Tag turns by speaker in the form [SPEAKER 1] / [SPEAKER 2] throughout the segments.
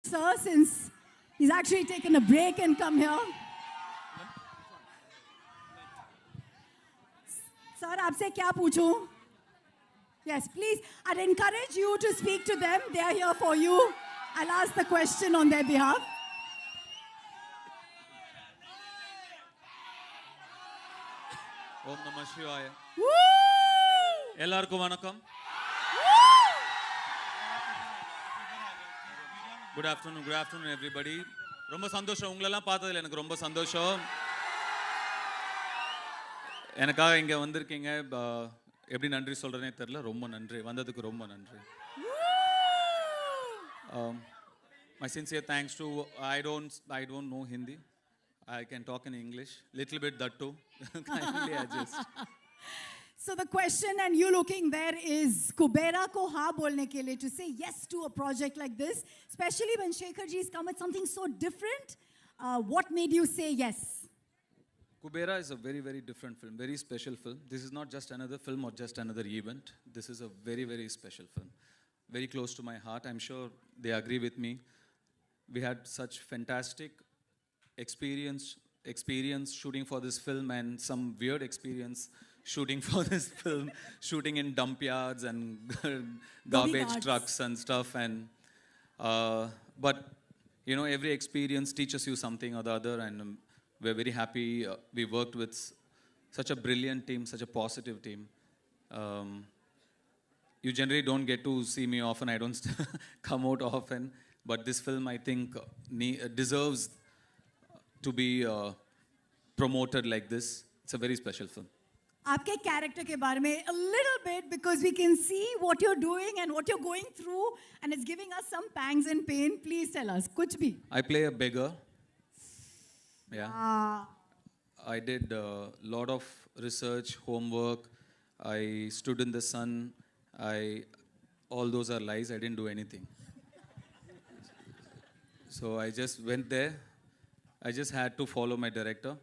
[SPEAKER 1] sir, since he's actually taken a break and come here. Sir, आपसे क्या पूछूं? Yes, please. I'd encourage you to speak to them. They are here for you. I'll ask the question on their behalf.
[SPEAKER 2] ஓம் நம சிவாய.
[SPEAKER 1] Woo!
[SPEAKER 2] எல்லாருக்கும் வணக்கம். Good afternoon everybody. ரொம்ப சந்தோஷம் உங்களெல்லாம் பார்த்ததுல எனக்கு ரொம்ப சந்தோஷம். எனக்காக இங்கே வந்திருக்கீங்க. எப்படி நன்றி சொல்கிறேனே தெரில. ரொம்ப நன்றி, வந்ததுக்கு ரொம்ப நன்றி. My sincere thanks to, I don't know Hindi. I can talk in English, little bit that too. Kindly adjust.
[SPEAKER 1] So the question, and you looking there, is Kubera ko ha bolne ke liye, to say yes to a project like this, especially when Shekhar ji has come with something so different. What made you say yes?
[SPEAKER 2] Kubera is a very, very different film, very special film. This is not just another film or just another event. This is a very, very special film. Very close to my heart. I'm sure they agree with me. We had such fantastic experience shooting for this film, and some weird experience shooting for this film, shooting in dump yards and garbage trucks and stuff. And but you know, every experience teaches you something or the other, and we're very happy we worked with such a brilliant team, such a positive team. You generally don't get to see me often. I don't come out often, but this film, I think, deserves to be promoted like this. It's a very special film.
[SPEAKER 1] आपके character के बारे में a little bit, because we can see what you're doing and what you're going through, and it's giving us some pangs and pain. Please tell us, kuch bhi.
[SPEAKER 2] I play a beggar. Yeah. I did a lot of research, homework. I stood in the sun. All those are lies. I didn't do anything. So I just went there. I just had to follow my director.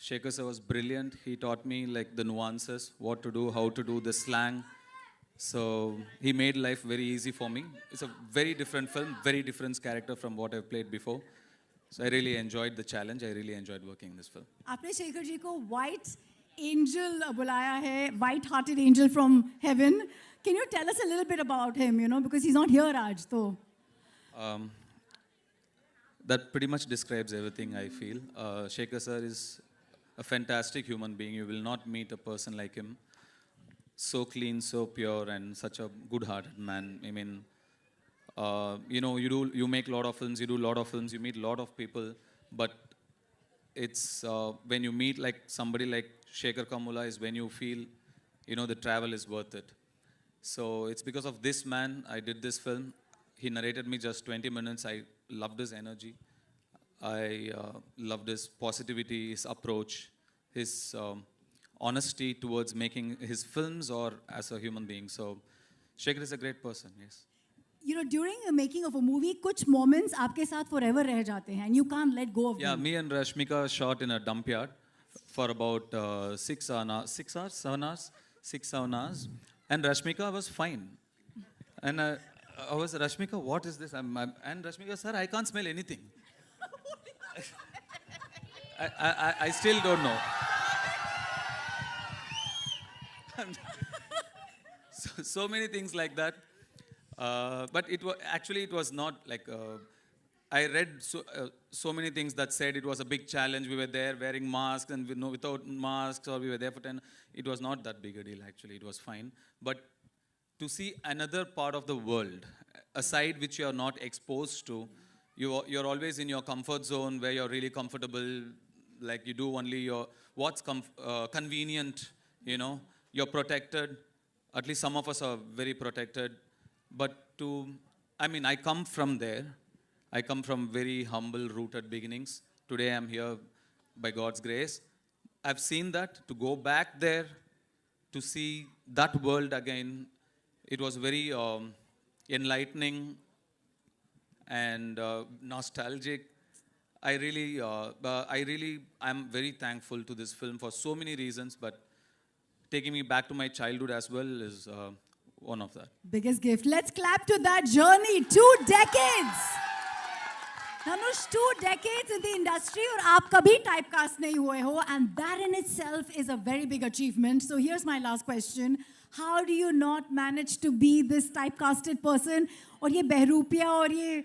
[SPEAKER 2] Shekhar sir was brilliant. He taught me like the nuances, what to do, how to do, the slang. So he made life very easy for me. It's a very different film, very different character from what I've played before. So I really enjoyed the challenge. I really enjoyed working in this film.
[SPEAKER 1] आपने शेखर जी को white angel बुलाया है, white-hearted angel from heaven. Can you tell us a little bit about him? You know, because he's not here, Raj. So.
[SPEAKER 2] That pretty much describes everything I feel. Shekhar sir is a fantastic human being. You will not meet a person like him. So clean, so pure, and such a good-hearted man. I mean, you know, you make a lot of films, you do a lot of films, you meet a lot of people, but it's when you meet like somebody like Shekhar Kamula is when you feel, you know, the travel is worth it. So it's because of this man I did this film. He narrated me just 20 minutes. I loved his energy. I loved his positivity, his approach, his honesty towards making his films or as a human being. So Shekhar is a great person, yes.
[SPEAKER 1] You know, during the making of a movie, कुछ moments आपके साथ forever रह जाते हैं, and you can't let go of them.
[SPEAKER 2] Yeah, me and Rashmika shot in a dump yard for about 7 hours, and Rashmika was fine. And I was, Rashmika, what is this? And Rashmika, sir, I can't smell anything. I still don't know. so many things like that. But it was not like, I read so many things that said it was a big challenge. We were there wearing masks and without masks, or we were there for 10. It was not that big a deal, actually. It was fine. But to see another part of the world, a side which you are not exposed to, you're always in your comfort zone where you're really comfortable, like you do only what's convenient, you know, you're protected. At least some of us are very protected. But I come from there. I come from very humble, rooted beginnings. Today I'm here by God's grace. I've seen that. To go back there, to see that world again, it was very enlightening and nostalgic. I'm very thankful to this film for so many reasons, but taking me back to my childhood as well is one of that.
[SPEAKER 1] Biggest gift. Let's clap to that journey. 2 decades. Dhanush, 2 decades in the industry और आप कभी typecast नहीं हुए हो, and that in itself is a very big achievement. So here's my last question. How do you not manage to be this typecasted person? और ये बहरूपिया और ये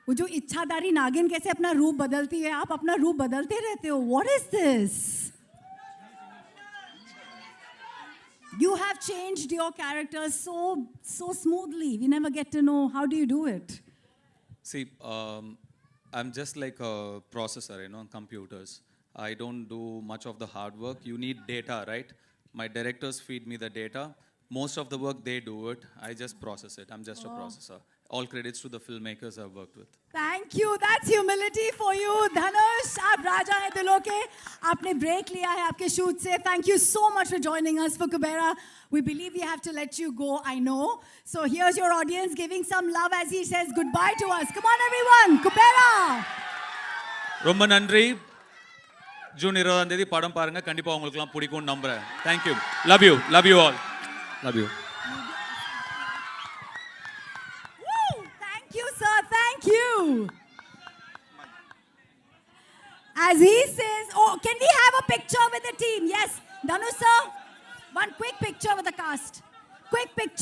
[SPEAKER 1] वो जो इच्छाधारी नागिन कैसे अपना रूप बदलती है? आप अपना रूप बदलते रहते हो. What is this? You have changed your character so smoothly. We never get to know. How do you do it?
[SPEAKER 2] See, I'm just like a processor, you know, computers. I don't do much of the hard work. You need data, right? My directors feed me the data. Most of the work, they do it. I just process it. I'm just a processor. All credits to the filmmakers I've worked with.
[SPEAKER 1] Thank you. That's humility for you, Dhanush. आप राजा हैं दिलों के. आपने break लिया है आपके shoot से. Thank you so much for joining us for Kubera. We believe we have to let you go, I know. So here's your audience giving some love as he says goodbye to us. Come on, everyone. Kubera.
[SPEAKER 2] ரொம்ப நன்றி. June 20ஆம் தேதி படம் பாருங்க. கண்டிப்பா உங்களுக்குலாம் பிடிக்கும்னு நம்புறேன். Thank you. Love you. Love you all. Love you.
[SPEAKER 1] Woo! Thank you, sir. Thank you. As he says, oh, can we have a picture with the team? Yes. Dhanush, sir. One quick picture with the cast. Quick picture.